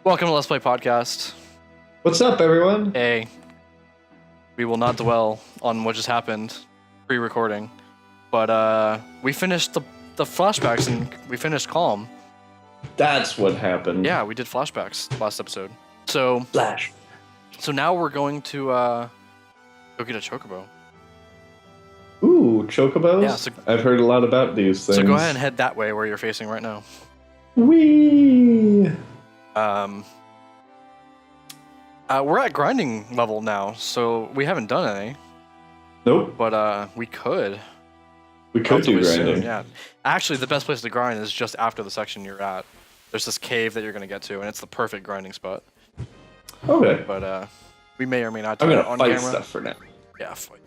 Welcome to Let's Play Podcast. What's up, everyone? Hey, we will not dwell on what just happened pre-recording, but we finished the flashbacks and we finished Calm. That's what happened. Yeah, we did flashbacks last episode. So Flash. So now we're going to go get a chocobo. Ooh, chocobos? Yeah, so, I've heard a lot about these things. So go ahead and head that way where you're facing right now. Whee! We're at grinding level now, so we haven't done any. Nope. But we could. We could do grinding. Soon, yeah. Actually, the best place to grind is just after the section you're at. There's this cave that you're gonna get to, and it's the perfect grinding spot. Okay. But we may or may not do I'm it gonna on fight camera. stuff for now. Yeah, fight.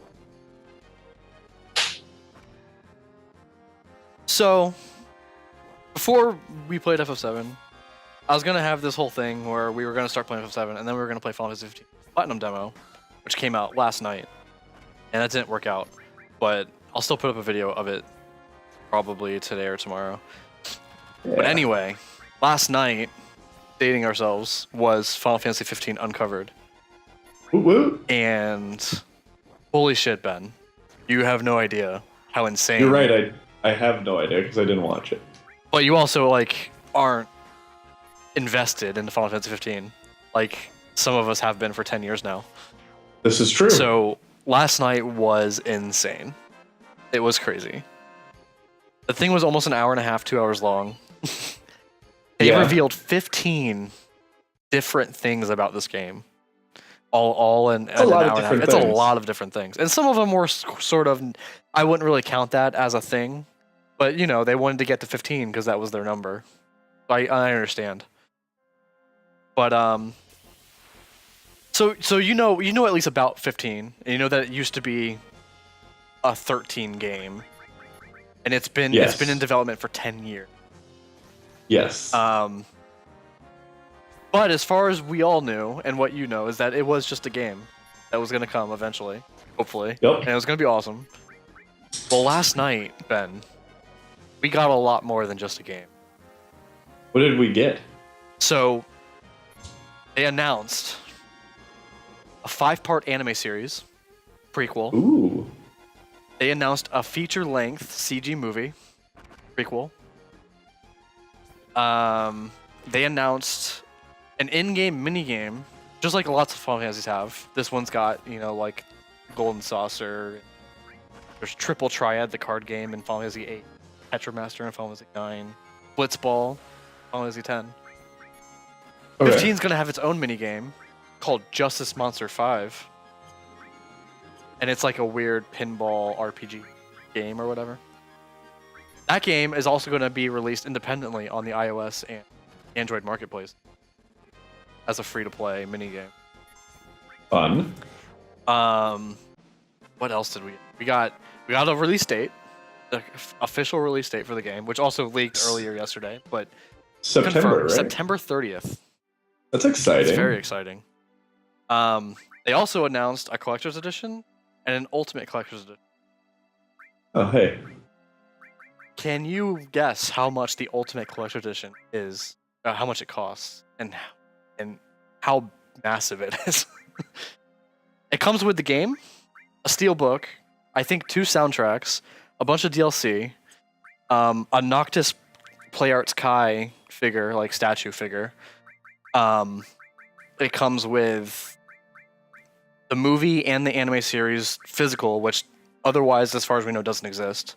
So, before we played FF7, I was gonna have this whole thing where we were gonna start playing FF7, and then we were gonna play Final Fantasy 15 Platinum demo, which came out last night, and that didn't work out. But I'll still put up a video of it, probably today or tomorrow. Yeah. But anyway, last night, dating ourselves, was Final Fantasy 15 Uncovered. Woo woo. And holy shit, Ben, you have no idea how insane. You're right. I have no idea because I didn't watch it. But you also aren't invested in Final Fantasy 15, like some of us have been for 10 years now. This is true. So last night was insane. It was crazy. The thing was almost an hour and a half, 2 hours long. They revealed 15 different things about this game. All in an hour and a half. It's a lot of different things. And some of them were sort of, I wouldn't really count that as a thing. But, you know, they wanted to get to 15 because that was their number. I understand. But, so you know at least about 15. And you know that it used to be a 13 game. And it's been in development for 10 years. Yes. But as far as we all knew, and what you know, is that it was just a game that was going to come eventually, hopefully. Yep. And it was going to be awesome. Well, last night, Ben, we got a lot more than just a game. What did we get? So, they announced a 5-part anime series, prequel. Ooh. They announced a feature-length CG movie, prequel. They announced an in-game minigame, just like lots of Final Fantasies have. This one's got, like Golden Saucer. There's Triple Triad, the card game in Final Fantasy 8. Tetramaster in Final Fantasy 9. Blitzball, Final Fantasy 10. Okay. 15's gonna have its own minigame called Justice Monster 5. And it's like a weird pinball RPG game or whatever. That game is also going to be released independently on the iOS and Android marketplace as a free-to-play minigame. Fun. What else did we get? We got a release date, the official release date for the game, which also leaked earlier yesterday, but September, confirmed, right? September 30th. That's exciting. It's very exciting. They also announced a collector's edition and an ultimate collector's edition. Oh, hey. Can you guess how much the ultimate collector's edition is? How much it costs, and how massive it is? It comes with the game, a steelbook, I think 2 soundtracks, a bunch of DLC, a Noctis Play Arts Kai figure, like statue figure. It comes with the movie and the anime series physical, which otherwise, as far as we know, doesn't exist.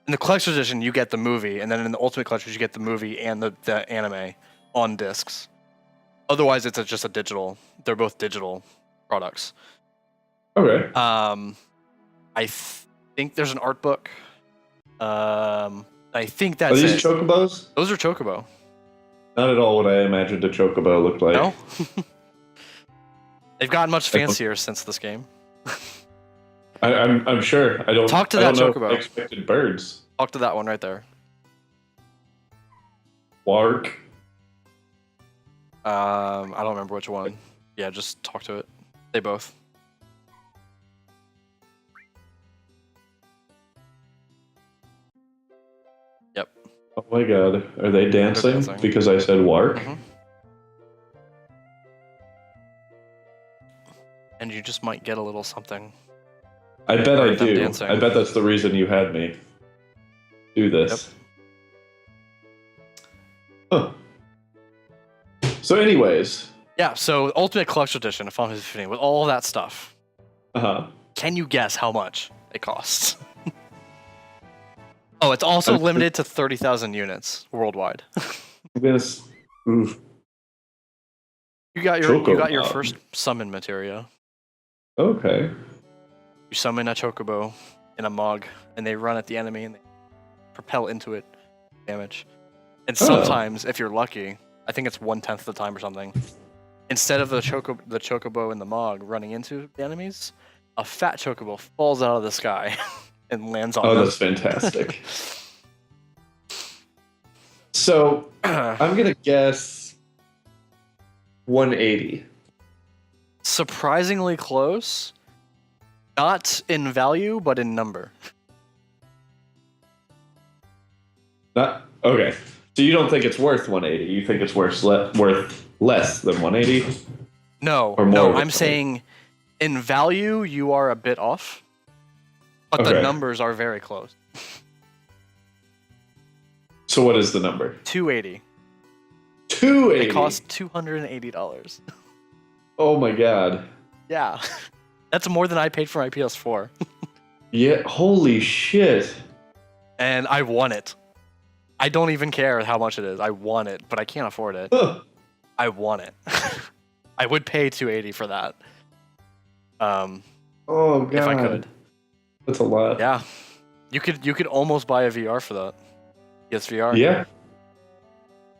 In the collector's edition, you get the movie, and then in the ultimate collector's, you get the movie and the anime on discs. Otherwise, it's just a digital. They're both digital products. Okay. I think there's an art book. I think that's Are these it. chocobos? Those are chocobo. Not at all what I imagined a chocobo looked like. No? They've gotten much fancier since this game. I'm sure. I don't Talk to I that don't know chocobo. if I expected birds. Talk to that one right there. Wark. I don't remember which one. Yeah, just talk to it. They both. Yep. Oh my god. Are they dancing? dancing. Because I said Wark? Mm-hmm. you just might get a little something. I bet I do. Dancing. I bet that's the reason you had me do this. Yep. Huh. So anyways. Yeah, so Ultimate Collector's Edition of Final Fantasy 15 with all that stuff. Uh-huh. Can you guess how much it costs? Oh, it's also limited to 30,000 units worldwide. I'm gonna... Oof. You got your first summon materia. Okay. You summon a chocobo in a mog, and they run at the enemy and they propel into it, damage. And sometimes, if you're lucky, I think it's 1/10 of the time or something. Instead of the chocobo in the mog running into the enemies, a fat chocobo falls out of the sky and lands on them. Oh, that's fantastic. So I'm gonna guess 180. Surprisingly close. Not in value, but in number. Not okay. So you don't think it's worth 180? You think it's worth less than 180? No, or more no. than I'm saying, in value, you are a bit off, but the numbers are very close. So what is the number? 280. 280. It costs $280. Oh my god. Yeah, that's more than I paid for my PS4. Yeah. Holy shit. And I want it. I don't even care how much it is. I want it, but I can't afford it. Huh. I want it. I would pay $280 for that. Oh god. If I could. That's a lot. Yeah. You could almost buy a VR for that. Yes, VR. Yeah.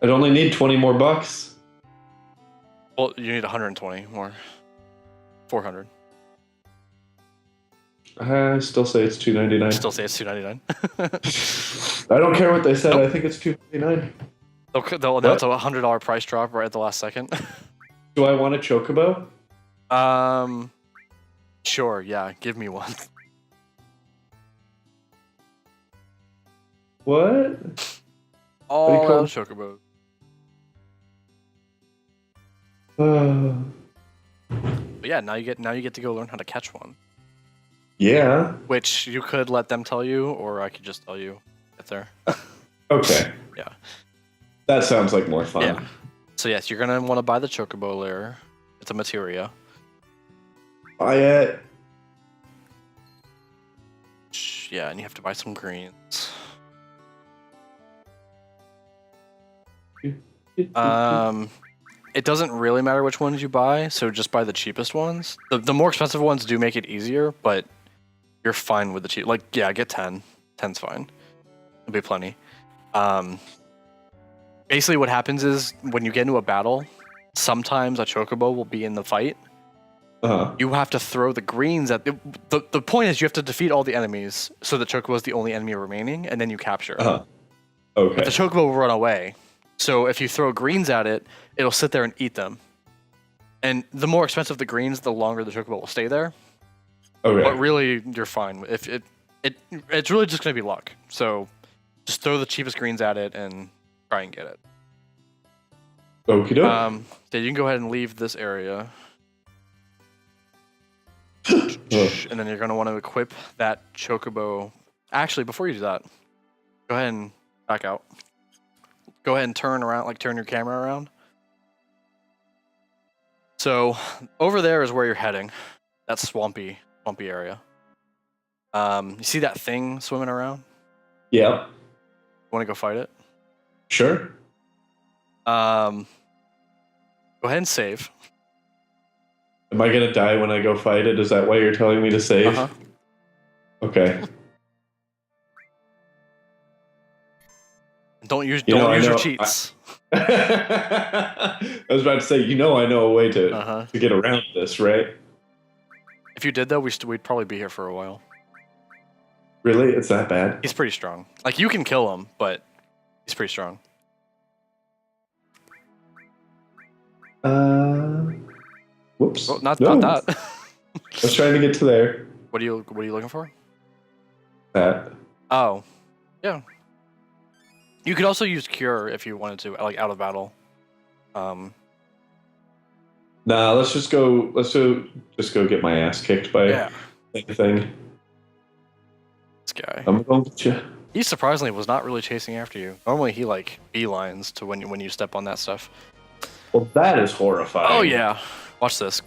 I'd only need 20 more bucks. Well, you need 120 more. 400. I still say it's $299. Still say it's $299. I don't care what they said. Nope. I think it's $299. That's a $100 price drop right at the last second. Do I want a chocobo? Sure. Yeah, give me one. What? All out chocobo. But yeah, now you get to go learn how to catch one. Yeah. Which you could let them tell you, or I could just tell you if they're. Okay. Yeah. That sounds like more fun. Yeah. So yes, you're gonna want to buy the chocobo layer. It's a materia. Buy it. Yeah, and you have to buy some greens. It doesn't really matter which ones you buy, so just buy the cheapest ones. The more expensive ones do make it easier, but you're fine with the cheap. Like, yeah, get 10. 10's fine. It'll be plenty. Basically what happens is when you get into a battle, sometimes a chocobo will be in the fight. You have to throw the greens at the point is you have to defeat all the enemies so the chocobo is the only enemy remaining, and then you capture it. Okay. But the chocobo will run away. So if you throw greens at it, it'll sit there and eat them. And the more expensive the greens, the longer the chocobo will stay there. Okay. But really, you're fine. If it's really just gonna be luck. So just throw the cheapest greens at it and try and get it. Okie doke. So you can go ahead and leave this area. And then you're gonna want to equip that chocobo. Actually, before you do that, go ahead and back out. Go ahead and turn around, like turn your camera around. So over there is where you're heading. That swampy area. You see that thing swimming around? Yeah. Want to go fight it? Sure. Go ahead and save. Am I gonna die when I go fight it? Is that why you're telling me to save? Okay. Don't use your cheats. I was about to say, I know a way to get around this, right? If you did though, we'd probably be here for a while. Really? It's that bad? He's pretty strong. Like, you can kill him, but he's pretty strong. Whoops. Well, not that. I was trying to get to there. What are you looking for? That. Oh, yeah. You could also use cure if you wanted to, like out of battle. Nah, let's just go. Just go get my ass kicked by anything. This guy. I'm going with you. He surprisingly was not really chasing after you. Normally he like beelines to when you step on that stuff. Well, that is horrifying. Oh yeah. Watch this.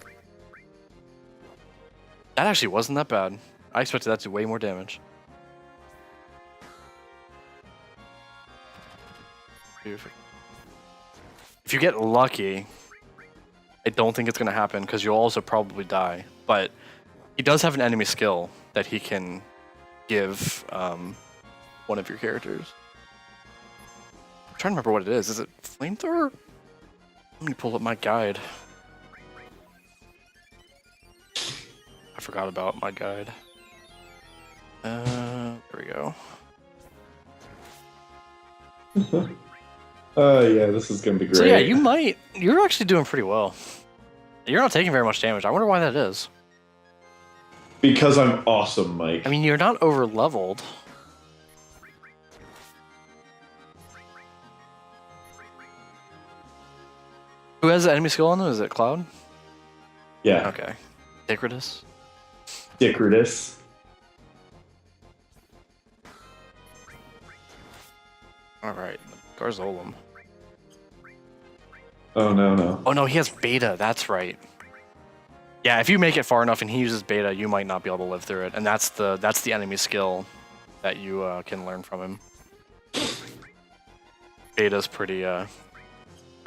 That actually wasn't that bad. I expected that to do way more damage. If you get lucky, I don't think it's going to happen because you'll also probably die. But he does have an enemy skill that he can give one of your characters. I'm trying to remember what it is. Is it flamethrower? Let me pull up my guide. I forgot about my guide. There we go. Oh yeah, this is gonna be great. So yeah, you're actually doing pretty well. You're not taking very much damage. I wonder why that is. Because I'm awesome, Mike. I mean, you're not over leveled. Who has the enemy skill on them? Is it Cloud? Yeah. Okay. Dickridus? Dickridus. Alright. Midgar Zolom. Oh no. Oh no, he has beta. That's right. Yeah, if you make it far enough and he uses beta, you might not be able to live through it. And that's the enemy skill that you can learn from him. Beta's pretty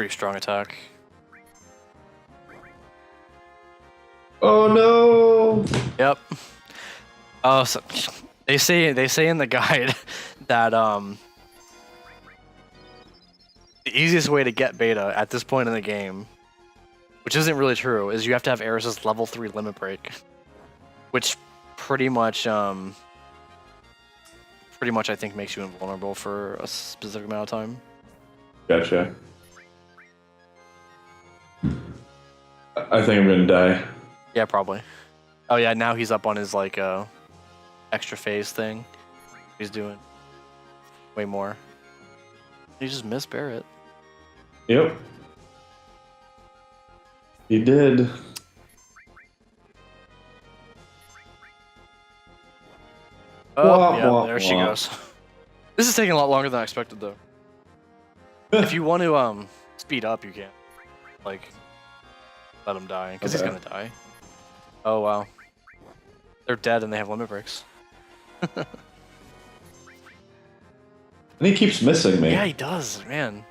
strong attack. Oh no. Yep. Oh, so they say in the guide that the easiest way to get beta at this point in the game, which isn't really true, is you have to have Eris's level 3 limit break, which pretty much I think makes you invulnerable for a specific amount of time. Gotcha. I think I'm gonna die. Yeah, probably. Oh yeah, now he's up on his like extra phase thing. He's doing way more. He just missed Barrett. Yep. He did. Oh, yeah, there she goes. This is taking a lot longer than I expected, though. If you want to speed up, you can. Like, let him die, because he's gonna die. Oh wow. They're dead and they have limit breaks. And he keeps missing me. Yeah, he does, man.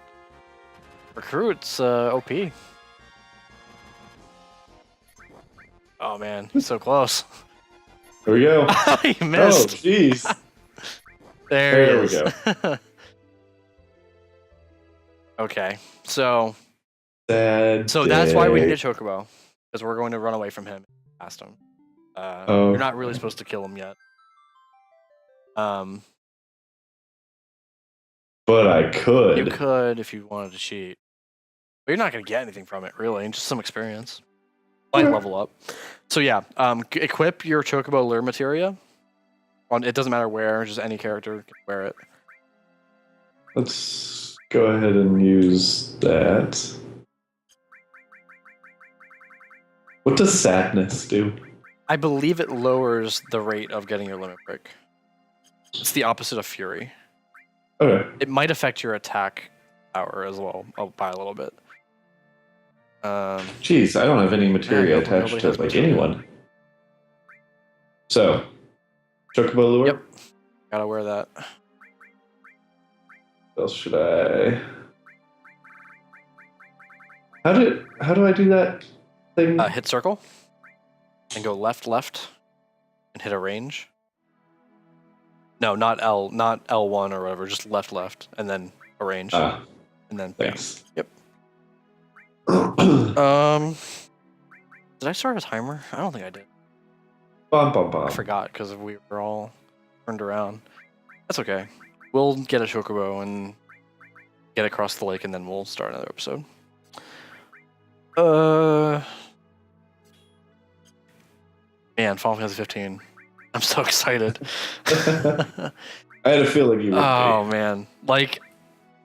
Recruit's OP. Oh man, he's so close. Here we go. He missed. Oh, jeez. There we go. Okay, so Sad that's why we need a chocobo, because we're going to run away from him past him. You're not really supposed to kill him yet. But I could. You could if you wanted to cheat. But you're not going to get anything from it, really. Just some experience. Might level up. So yeah, equip your chocobo lure materia. It doesn't matter where, just any character can wear it. Let's go ahead and use that. What does sadness do? I believe it lowers the rate of getting your limit break. It's the opposite of fury. Okay. It might affect your attack power as well by a little bit. Jeez, I don't have any materia attached to like anyone. So, chocobo lure. Yep. Gotta wear that. What else should I? How do I do that thing? Hit circle and go left, and hit a range. No, not L1 or whatever. Just left, and then a range, and then thanks. Yep. Did I start a timer? I don't think I did. I forgot because we were all turned around. That's okay. We'll get a chocobo and get across the lake, and then we'll start another episode. Man, Final Fantasy 15. I'm so excited. I had a feeling you would be. Man. Like,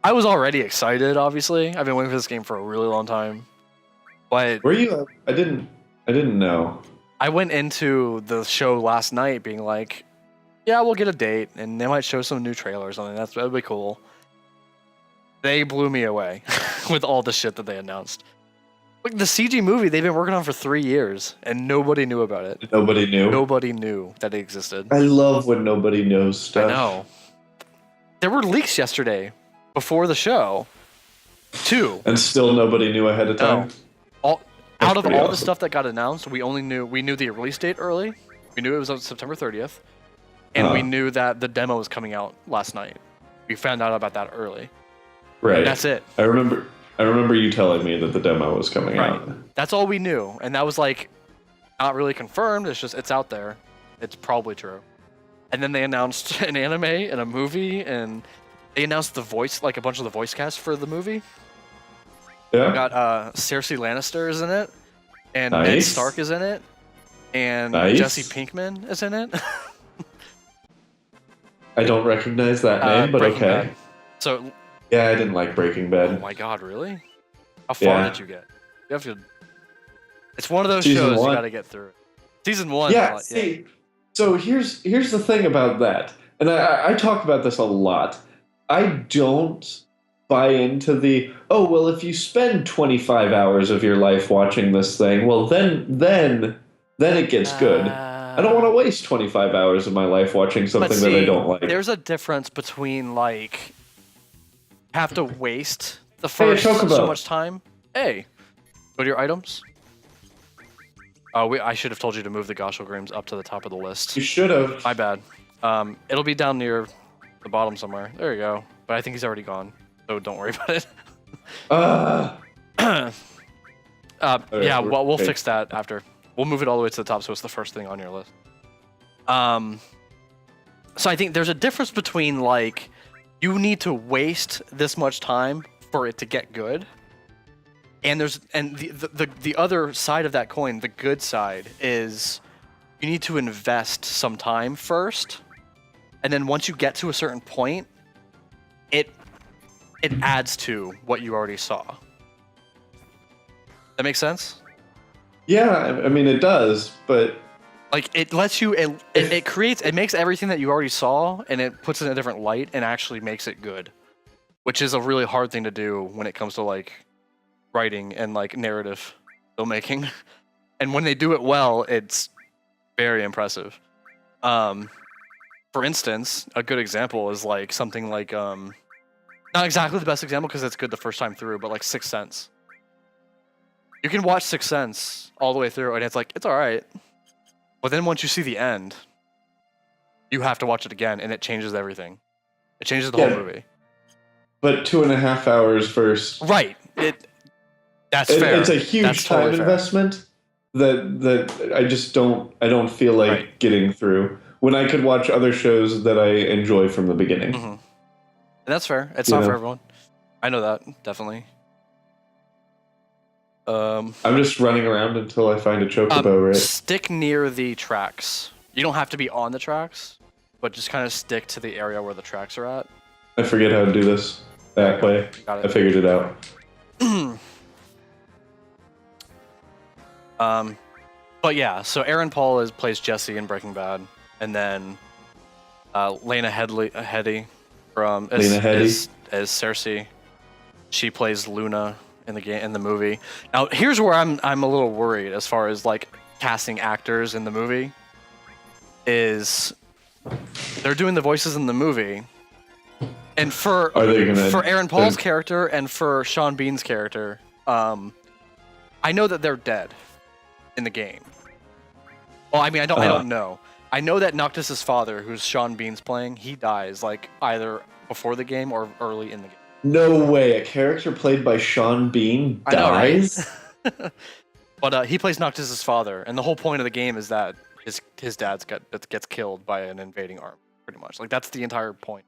I was already excited, obviously. I've been waiting for this game for a really long time. But Were you? I didn't know. I went into the show last night being like, yeah, we'll get a date, and they might show some new trailer or something. That'd be cool. They blew me away with all the shit that they announced. Like the CG movie they've been working on for 3 years, and nobody knew about it. Nobody knew. Nobody knew that it existed. I love when nobody knows stuff. I know. There were leaks yesterday before the show, too. And still nobody knew ahead of time. Out of all awesome. the stuff that got announced, we knew the release date early. We knew it was on September 30th, and we knew that the demo was coming out last night. We found out about that early. Right. And that's it. I remember you telling me that the demo was coming out. That's all we knew, and that was like not really confirmed. It's just it's out there. It's probably true. And then they announced an anime and a movie, and they announced the voice, like a bunch of the voice cast for the movie. Yeah. We got Cersei Lannister is in it, and Ned Nice. Stark is in it, and Nice. Jesse Pinkman is in it. I don't recognize that name, but Breaking okay. Bad. So, Yeah, I didn't like Breaking oh Bad. my god, really? How far Yeah. did you get? You have to. It's one of those Season shows you 1. got to get through. Season 1. Yeah, see, so here's the thing about that, and I talk about this a lot. I don't buy into the, oh, well, if you spend 25 hours of your life watching this thing, well, then it gets good. I don't want to waste 25 hours of my life watching something that I don't like. There's a difference between like have to waste the first chocobo. so much time. Hey, go to your items. Oh, I should have told you to move the Goshogrims up to the top of the list. You should have. My bad. It'll be down near the bottom somewhere. There you go. But I think he's already gone, so don't worry about it. Yeah, well, we'll fix that after. We'll move it all the way to the top, so it's the first thing on your list. So I think there's a difference between like you need to waste this much time for it to get good, and the other side of that coin, the good side, is you need to invest some time first, and then once you get to a certain point, it adds to what you already saw. That makes sense? Yeah, I mean, it does, but Like it lets you, it makes everything that you already saw, and it puts it in a different light and actually makes it good, which is a really hard thing to do when it comes to like writing and like narrative filmmaking. And when they do it well, it's very impressive. For instance, a good example is like something like not exactly the best example because it's good the first time through, but like Sixth Sense. You can watch Sixth Sense all the way through, and it's like it's all right. But then once you see the end, you have to watch it again, and it changes everything. It changes the whole movie. But 2.5 hours first. Right. That's fair. It's a huge That's time totally fair. investment that I just don't feel like getting through when I could watch other shows that I enjoy from the beginning. Mm-hmm. And that's fair. It's not for everyone. I know that, definitely. I'm just running around until I find a chocobo, right? Stick near the tracks. You don't have to be on the tracks, but just kind of stick to the area where the tracks are at. I forget how to do this that way. Got it. I figured it out. But yeah, so Aaron Paul plays Jesse in Breaking Bad, and then Lena Headey from as Cersei. She plays Luna in the movie. Now, here's where I'm a little worried as far as like casting actors in the movie. Is they're doing the voices in the movie, and for Aaron Paul's character and for Sean Bean's character, I know that they're dead in the game. Well, I mean, I don't know. I know that Noctis's father, who's Sean Bean's playing, he dies like either before the game or early in the game. No way! A character played by Sean Bean dies? I know, right? But he plays Noctis's father, and the whole point of the game is that his dad gets killed by an invading army, pretty much. Like that's the entire point.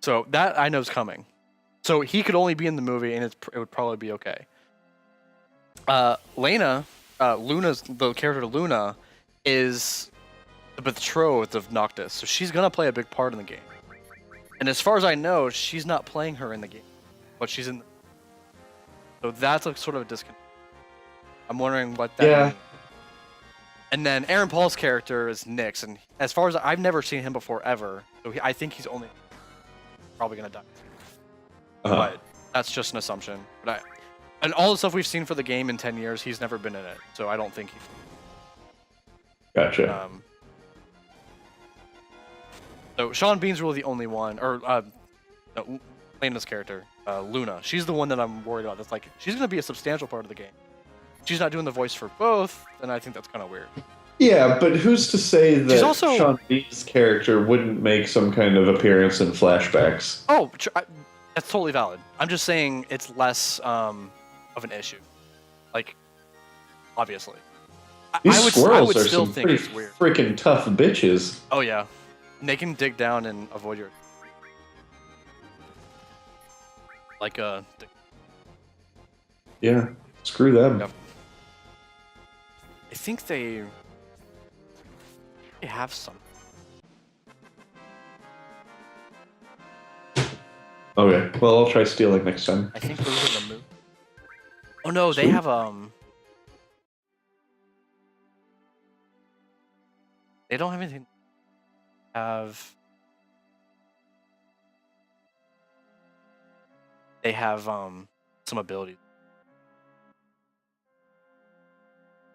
So that I know is coming. So he could only be in the movie, and it would probably be okay. Luna's the character Luna is the betrothed of Noctis, so she's gonna play a big part in the game. And as far as I know, she's not playing her in the game, but she's in. So that's a sort of a disconnect. I'm wondering what that means. And then Aaron Paul's character is Nyx, and as far as I've never seen him before ever, so I think he's only probably gonna die. But that's just an assumption. But and all the stuff we've seen for the game in 10 years, he's never been in it, so I don't think he. Gotcha. So Sean Bean's really the only one, or no, Lena's character, Luna. She's the one that I'm worried about. That's like she's gonna be a substantial part of the game. She's not doing the voice for both, and I think that's kind of weird. Yeah, but who's to say that also, Sean Bean's character wouldn't make some kind of appearance in flashbacks? Oh, that's totally valid. I'm just saying it's less of an issue. Like, obviously. These squirrels would are still some think pretty it's weird. freaking tough bitches. Oh, yeah. And they can dig down and avoid your... Like, Yeah, screw them. Yep. I think they have some. Okay, well, I'll try stealing next time. I think those are the move. Oh no, they have they don't have anything. They have some abilities.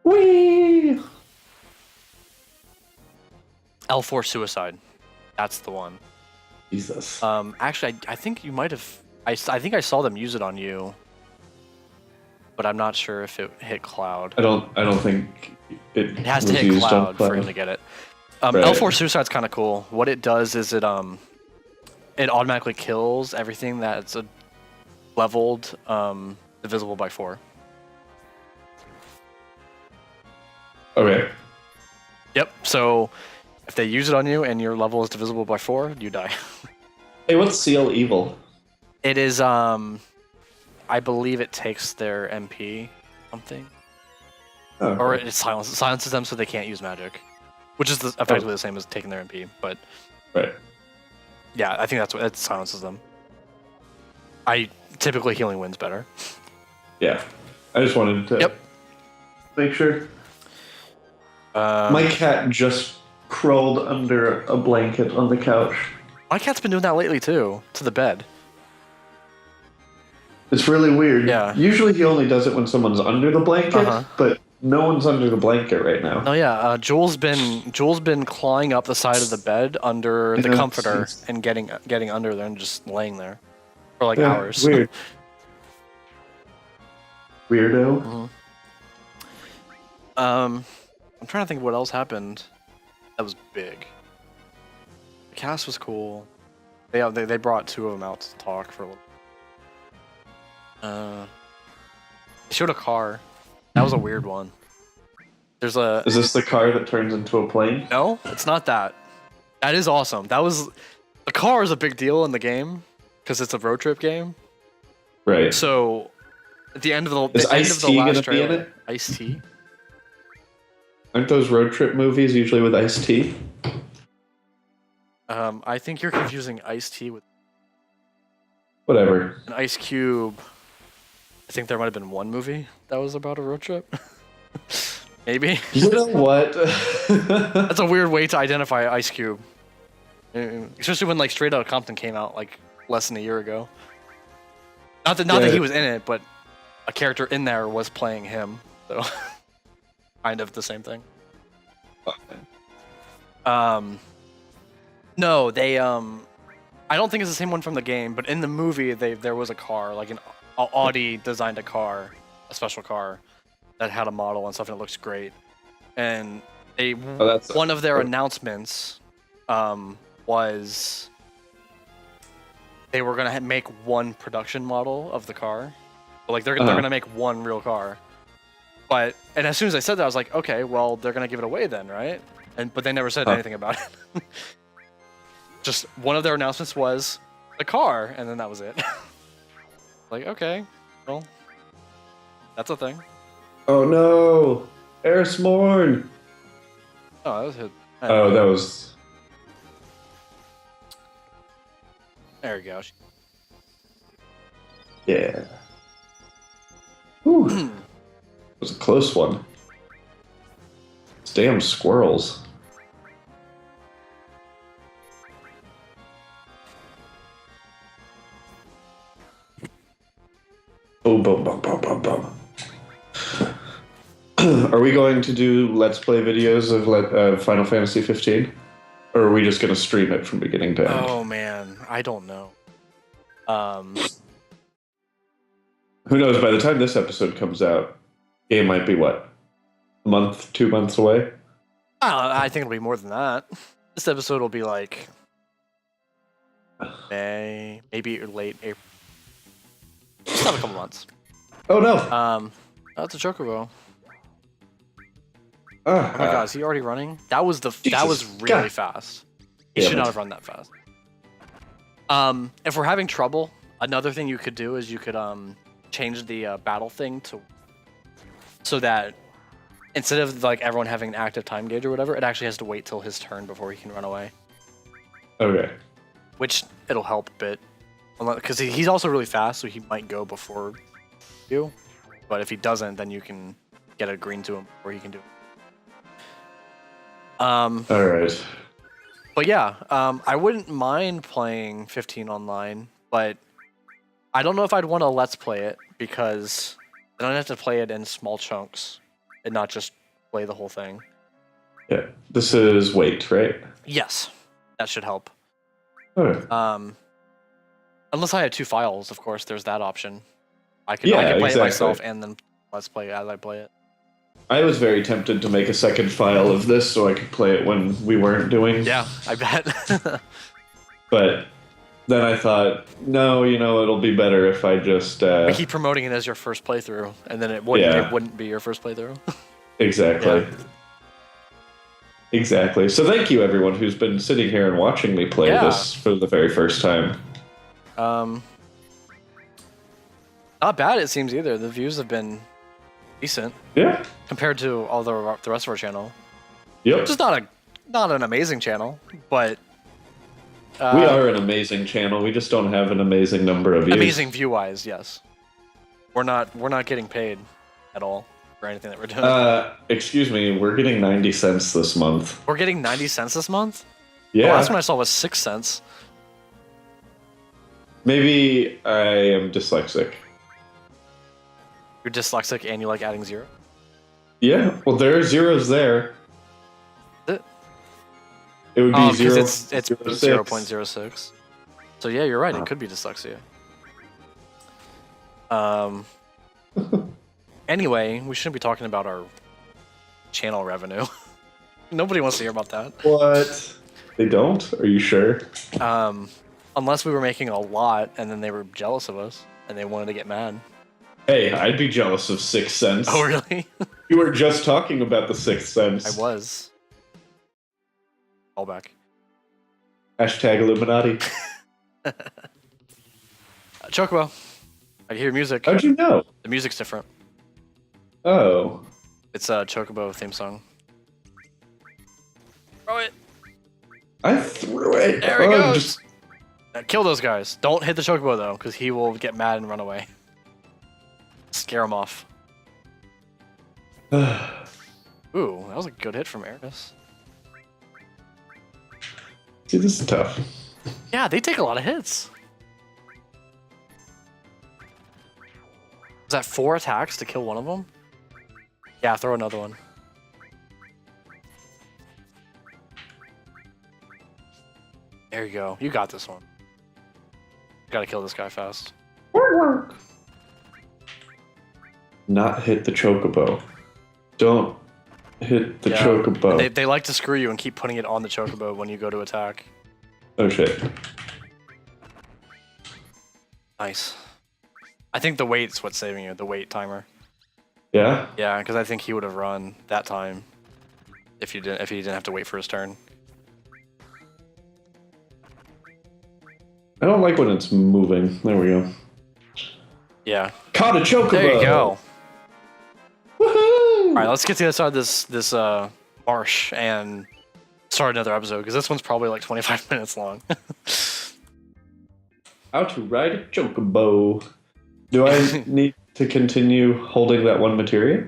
Whee! L4 Suicide. That's the one. Jesus. Actually, I think you might have. I think I saw them use it on you, but I'm not sure if it hit Cloud. I don't think it has to hit Cloud for him to get it. Right. L4 Suicide's kind of cool. What it does is it automatically kills everything that's leveled divisible by 4. Okay. Yep. So if they use it on you and your level is divisible by 4, you die. Hey, what's Seal Evil? It is I believe it takes their MP something. Oh, Or it silences them so they can't use magic. Which is effectively the same as taking their MP, but right. Yeah, I think that's what it silences them. Typically healing wins better. Yeah. I just wanted to make sure. My cat just crawled under a blanket on the couch. My cat's been doing that lately too, to the bed. It's really weird. Yeah. Usually he only does it when someone's under the blanket, but no one's under the blanket right now. Oh yeah, Joel's been clawing up the side of the bed under the comforter and getting under there and just laying there for like hours. Weird. Weirdo. Mm-hmm. I'm trying to think of what else happened. That was big. The cast was cool. They brought 2 of them out to talk for a little. They showed a car. That was a weird one. Is this the car that turns into a plane? No, it's not that. That is awesome. A car is a big deal in the game because it's a road trip game. Right. So at the end of the last trailer, Ice-T. Aren't those road trip movies usually with Ice-T? I think you're confusing Ice-T with Whatever. an Ice Cube. I think there might have been one movie that was about a road trip. Maybe. You know what? That's a weird way to identify Ice Cube. Especially when like Straight Outta Compton came out like less than a year ago. Not that he was in it, but a character in there was playing him. So kind of the same thing. No, they I don't think it's the same one from the game, but in the movie there was a car, like an Audi designed a car, a special car that had a model and stuff, and it looks great. And one of their announcements was they were gonna make one production model of the car. But, like they're gonna make one real car. And as soon as I said that, I was like, okay, well they're gonna give it away then, right? But they never said anything about it. Just one of their announcements was the car, and then that was it. Like, okay, well, that's a thing. Oh no, Eris Morn. Oh, that was his. Oh, that was. There we go. Yeah. Whew. was a close one. These damn squirrels. Boom, boom, boom, boom, boom, boom. Are we going to do Let's Play videos of Final Fantasy 15? Or are we just going to stream it from beginning to end? Oh man, I don't know. Who knows? By the time this episode comes out, game might be what? A month, 2 months away? I think it'll be more than that. This episode will be like May, maybe late April. Just have a couple months. Oh no! That's a chocobo. Oh my god, is he already running? That was really fast. He should not have run that fast. If we're having trouble, another thing you could do is you could change the battle thing so that instead of like everyone having an active time gauge or whatever, it actually has to wait till his turn before he can run away. Okay. Which it'll help a bit, because he's also really fast, so he might go before you. But if he doesn't, then you can get a green to him before he can do it. All right. But yeah, I wouldn't mind playing 15 online, but I don't know if I'd want to Let's Play it, because I don't have to play it in small chunks and not just play the whole thing. Yeah. This is wait, right? Yes, that should help. Okay. Unless I had 2 files, of course, there's that option. I could play it myself and then Let's Play as I play it. I was very tempted to make a second file of this so I could play it when we weren't doing. Yeah, I bet. But then I thought, no, it'll be better if I just... I keep promoting it as your first playthrough, and then it wouldn't be your first playthrough. Exactly. Yeah. Exactly. So thank you, everyone who's been sitting here and watching me play this for the very first time. Not bad, it seems, either. The views have been decent. Yeah. Compared to all the rest of our channel. Yep. Which is not an amazing channel, but... we are an amazing channel. We just don't have an amazing number of views. Amazing view-wise, yes. We're not getting paid at all for anything that we're doing. Excuse me, we're getting 90 cents this month. We're getting 90 cents this month? Yeah. The last one I saw was 6 cents. Maybe I am dyslexic. You're dyslexic and you like adding 0? Yeah, well, there are zeros there. It would be 0. It's 0.06. So yeah, you're right. It could be dyslexia. Anyway, we shouldn't be talking about our channel revenue. Nobody wants to hear about that. What? They don't? Are you sure? Unless we were making a lot and then they were jealous of us and they wanted to get mad. Hey, I'd be jealous of 6 cents. Oh, really? You were just talking about the 6 cents. I was. All back. Hashtag Illuminati. Chocobo. I hear music. How'd you know? The music's different. Oh. It's a Chocobo theme song. Throw it. I threw it. There he goes. Kill those guys. Don't hit the Chocobo, though, because he will get mad and run away. Scare him off. Ooh, that was a good hit from Eris. See, this is tough. Yeah, they take a lot of hits. Is that 4 attacks to kill one of them? Yeah, throw another one. There you go. You got this one. Gotta kill this guy fast. Not hit the chocobo. Don't hit the chocobo. They like to screw you and keep putting it on the chocobo when you go to attack. Oh shit. Nice. I think the weight's what's saving you, the weight timer. Yeah? Yeah, because I think he would have run that time if he didn't have to wait for his turn. I don't like when it's moving. There we go. Yeah. Caught a chocobo! There you go. Woohoo! Alright, let's get to the other side of this marsh and start another episode, because this one's probably like 25 minutes long. How to ride a chocobo. Do I need to continue holding that one materia?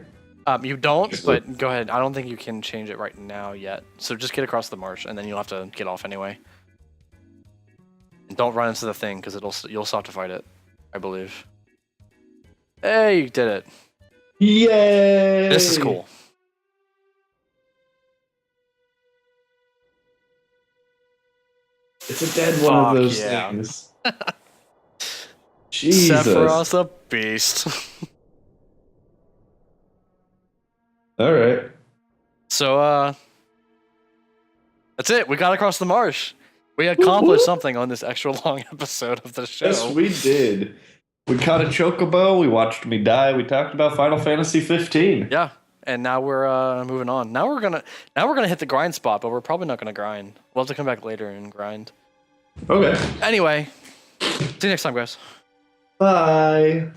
You don't, but go ahead. I don't think you can change it right now yet. So just get across the marsh, and then you'll have to get off anyway. And don't run into the thing, because you'll still have to fight it, I believe. Hey, you did it. Yay! This is cool. It's a dead one of those things. Jesus. Sephiroth's a beast. All right. So, that's it. We got across the marsh. We accomplished something on this extra long episode of the show. Yes, we did. We caught a chocobo. We watched me die. We talked about Final Fantasy 15. Yeah, and now we're moving on. Now we're gonna hit the grind spot, but we're probably not gonna grind. We'll have to come back later and grind. Okay. Anyway, see you next time, guys. Bye.